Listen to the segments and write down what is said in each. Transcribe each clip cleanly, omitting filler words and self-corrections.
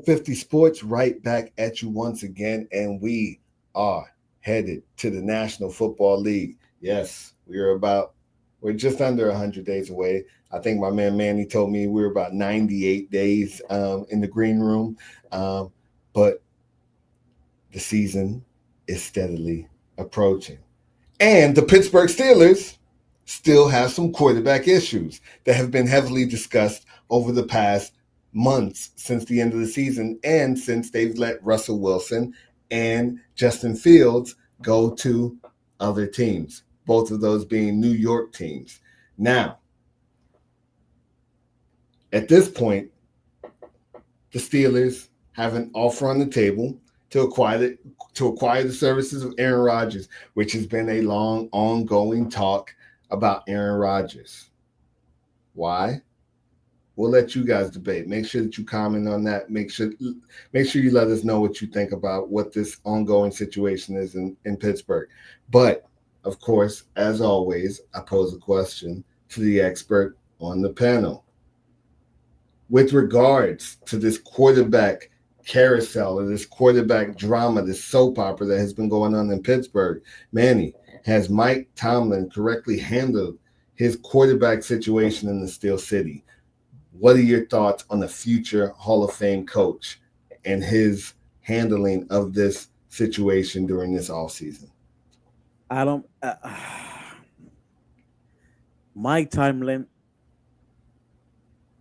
50 Sports right back at you once again, and we are headed to the National Football League. Yes, we're just under 100 days away. I think my man Manny told me we were about 98 days in the green room. But the season is steadily approaching. And the Pittsburgh Steelers still have some quarterback issues that have been heavily discussed over the past months since the end of the season and since they've let Russell Wilson and Justin Fields go to other teams, both of those being New York teams. Now, at this point, the Steelers have an offer on the table to acquire the services of Aaron Rodgers, which has been a long, ongoing talk about Aaron Rodgers. Why? We'll let you guys debate. Make sure that you comment on that. Make sure you let us know what you think about what this ongoing situation is in Pittsburgh. But of course, as always, I pose a question to the expert on the panel. With regards to this quarterback carousel or this quarterback drama, this soap opera that has been going on in Pittsburgh, Manny, has Mike Tomlin correctly handled his quarterback situation in the Steel City? What are your thoughts on the future Hall of Fame coach and his handling of this situation during this offseason? Adam, Mike Tomlin,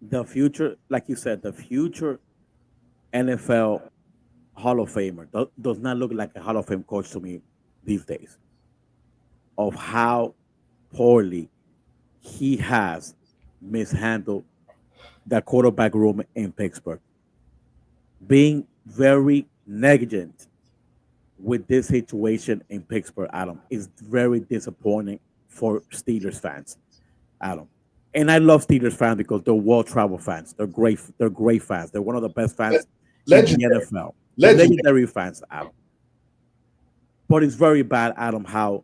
the future, like you said, the future NFL Hall of Famer does not look like a Hall of Fame coach to me these days. Of how poorly he has mishandled the quarterback room in Pittsburgh, being very negligent with this situation in Pittsburgh, Adam, is very disappointing for Steelers fans, Adam. And I love Steelers fans because they're well-traveled fans. They're great. They're great fans. They're one of the best fans in the Legendary. NFL. They're legendary fans, Adam. But it's very bad, Adam, how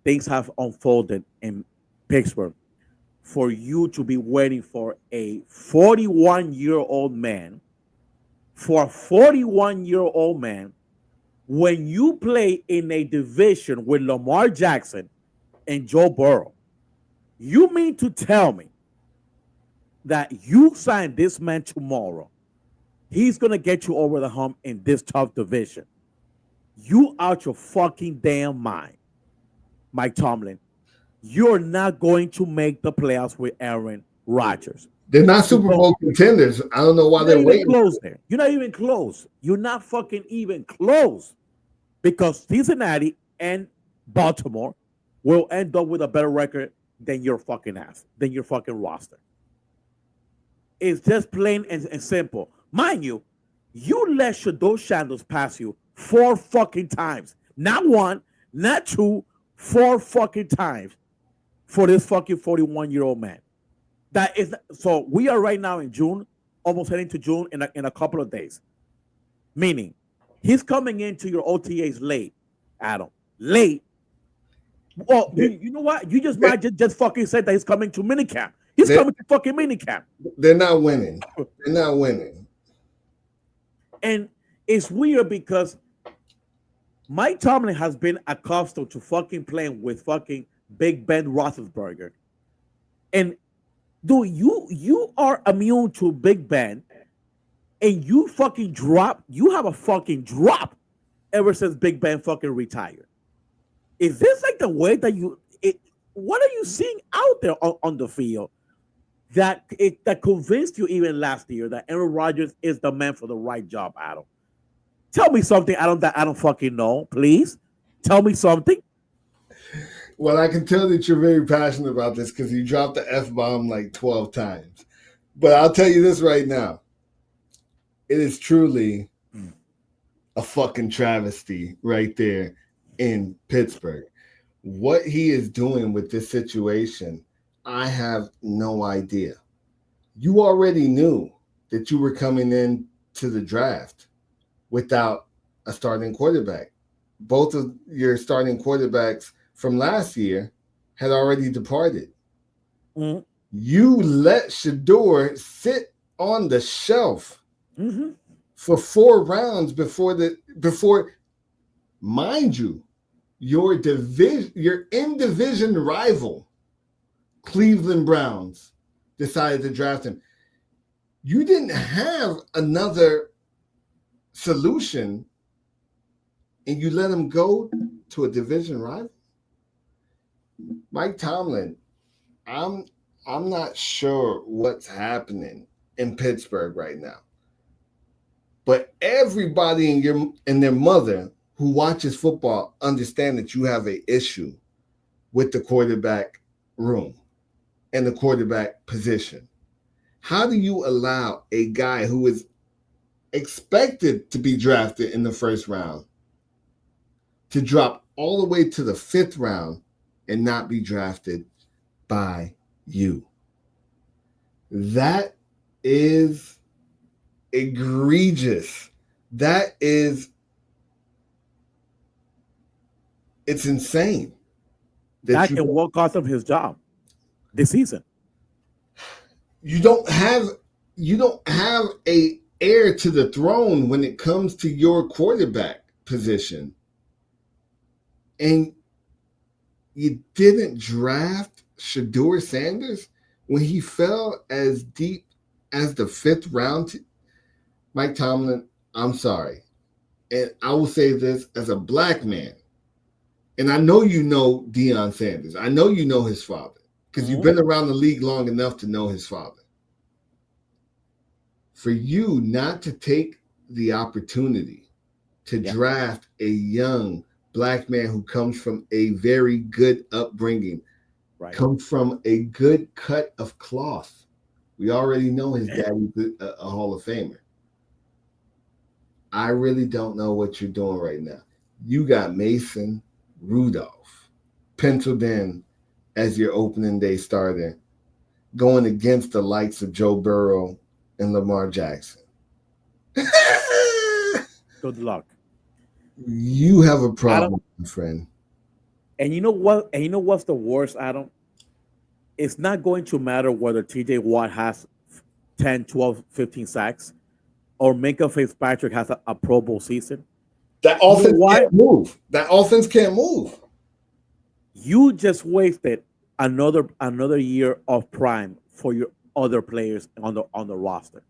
things have unfolded in Pittsburgh for you to be waiting for a 41-year-old man, when you play in a division with Lamar Jackson and Joe Burrow. You mean to tell me that you sign this man tomorrow, he's going to get you over the hump in this tough division? You out your fucking damn mind, Mike Tomlin. You're not going to make the playoffs with Aaron Rodgers. They're not Super Bowl contenders. I don't know why they're waiting. Close there. You're not even close. You're not fucking even close, because Cincinnati and Baltimore will end up with a better record than your fucking ass, than your fucking roster. It's just plain and simple. Mind you, you let Shador Sanders pass you 4 fucking times. Not 1, not 2, 4 fucking times for this fucking 41-year-old man. That is so. We are right now in June, almost heading to June in a couple of days. Meaning, he's coming into your OTAs late, Adam. Late. Well, you know what? You might just fucking said that he's coming to minicamp. He's coming to fucking minicamp. They're not winning. They're not winning. And it's weird because Mike Tomlin has been accustomed to fucking playing with fucking Big Ben Roethlisberger. And dude, you are immune to Big Ben, and you fucking drop. You have a fucking drop ever since Big Ben fucking retired. Is this like the way that what are you seeing out there on the field that convinced you even last year that Aaron Rodgers is the man for the right job, Adam? Tell me something, Adam, that I don't fucking know. Please tell me something. Well, I can tell that you're very passionate about this because you dropped the F-bomb like 12 times. But I'll tell you this right now. It is truly a fucking travesty right there in Pittsburgh. What he is doing with this situation, I have no idea. You already knew that you were coming in to the draft without a starting quarterback. Both of your starting quarterbacks from last year had already departed. Mm-hmm. You let Shador sit on the shelf Mm-hmm. for 4 rounds before, mind you, your in division rival, Cleveland Browns, decided to draft him. You didn't have another solution, and you let him go to a division rival. Mike Tomlin, I'm I'm not sure what's happening in Pittsburgh right now. But everybody in their mother who watches football understand that you have an issue with the quarterback room and the quarterback position. How do you allow a guy who is expected to be drafted in the first round to drop all the way to the fifth round and not be drafted by you? That is egregious. That is, it's insane that That can what cost him his job this season. you don't have a heir to the throne when it comes to your quarterback position, and you didn't draft Shador Sanders when he fell as deep as the fifth round. Mike Tomlin, I'm sorry, and I will say this as a black man, and I know you know Deion Sanders. I know you know his father because you've been around the league long enough to know his father. For you not to take the opportunity to draft a young black man who comes from a very good upbringing, comes from a good cut of cloth. We already know his daddy's a Hall of Famer. I really don't know what you're doing right now. You got Mason Rudolph penciled in as your opening day starter, going against the likes of Joe Burrow and Lamar Jackson. Good luck. You have a problem, my friend. And you know what? And you know what's the worst, Adam? It's not going to matter whether TJ Watt has 10, 12, 15 sacks or Minka Fitzpatrick has a Pro Bowl season. That offense can't move. That offense can't move. You just wasted another year of prime for your other players on the roster.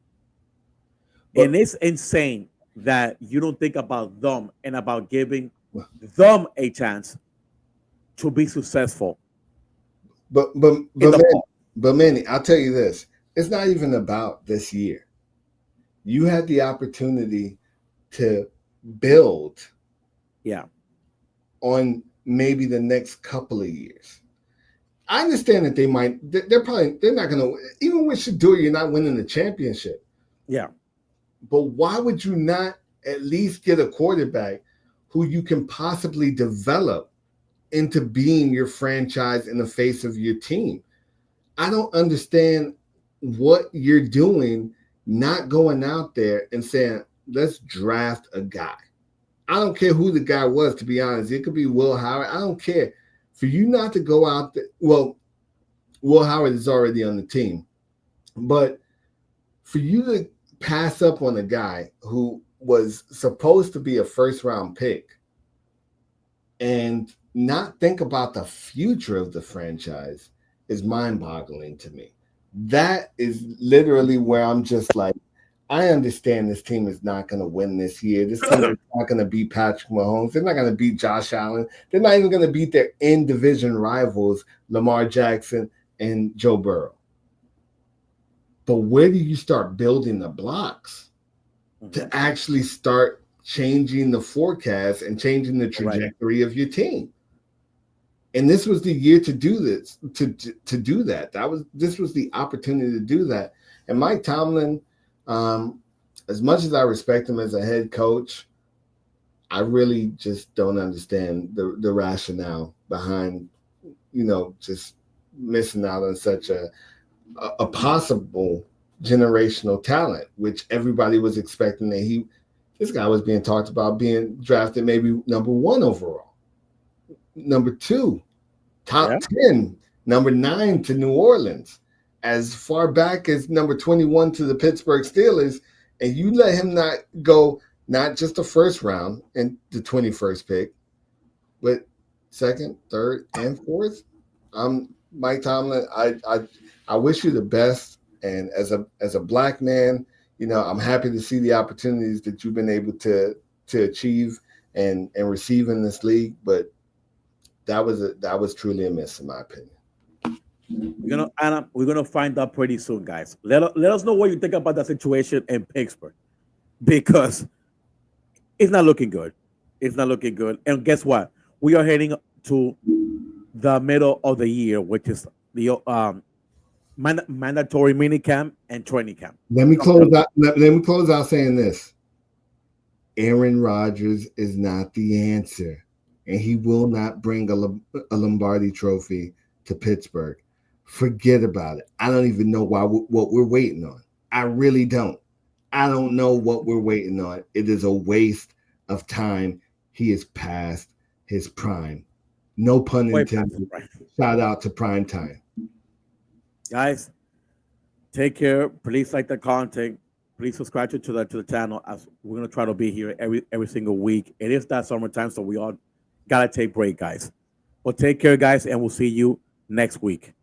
And it's insane that you don't think about them and about giving them a chance to be successful. But Manny, I'll tell you this. It's not even about this year. You had the opportunity to build on maybe the next couple of years. I understand that they're not gonna, even with Shador, you're not winning the championship. Yeah. But why would you not at least get a quarterback who you can possibly develop into being your franchise in the face of your team? I don't understand what you're doing, not going out there and saying, let's draft a guy. I don't care who the guy was, to be honest. It could be Will Howard. I don't care. For you not to go out there, well, Will Howard is already on the team. But for you to pass up on a guy who was supposed to be a first-round pick and not think about the future of the franchise is mind-boggling to me. That is literally where I'm just like, I understand this team is not going to win this year. This team is not going to beat Patrick Mahomes. They're not going to beat Josh Allen. They're not even going to beat their in-division rivals, Lamar Jackson and Joe Burrow. But where do you start building the blocks to actually start changing the forecast and changing the trajectory of your team? And this was the year to do this, to do that. This was the opportunity to do that. And Mike Tomlin, as much as I respect him as a head coach, I really just don't understand the rationale behind, just missing out on such a possible generational talent, which everybody was expecting that this guy was being talked about being drafted maybe number 1 overall. Number 2, top 10, number 9 to New Orleans, as far back as number 21 to the Pittsburgh Steelers, and you let him not go not just the first round and the 21st pick, but second, third, and fourth. Mike Tomlin. I wish you the best. And as a black man, I'm happy to see the opportunities that you've been able to achieve and receive in this league. But that was truly a miss, in my opinion. We're gonna find out pretty soon, guys. Let us know what you think about the situation in Pittsburgh because it's not looking good. It's not looking good. And guess what? We are heading to the middle of the year, which is the mandatory mini camp and training camp. Let me close out. Let me close out saying this: Aaron Rodgers is not the answer, and he will not bring a Lombardi Trophy to Pittsburgh. Forget about it. I don't even know what we're waiting on. I really don't. I don't know what we're waiting on. It is a waste of time. He is past his prime. No pun intended. Shout out to prime time. Guys, take care. Please like the content. Please subscribe to the channel as we're gonna try to be here every single week. It is that summertime, so we all gotta take break, guys. Well, take care, guys, and we'll see you next week.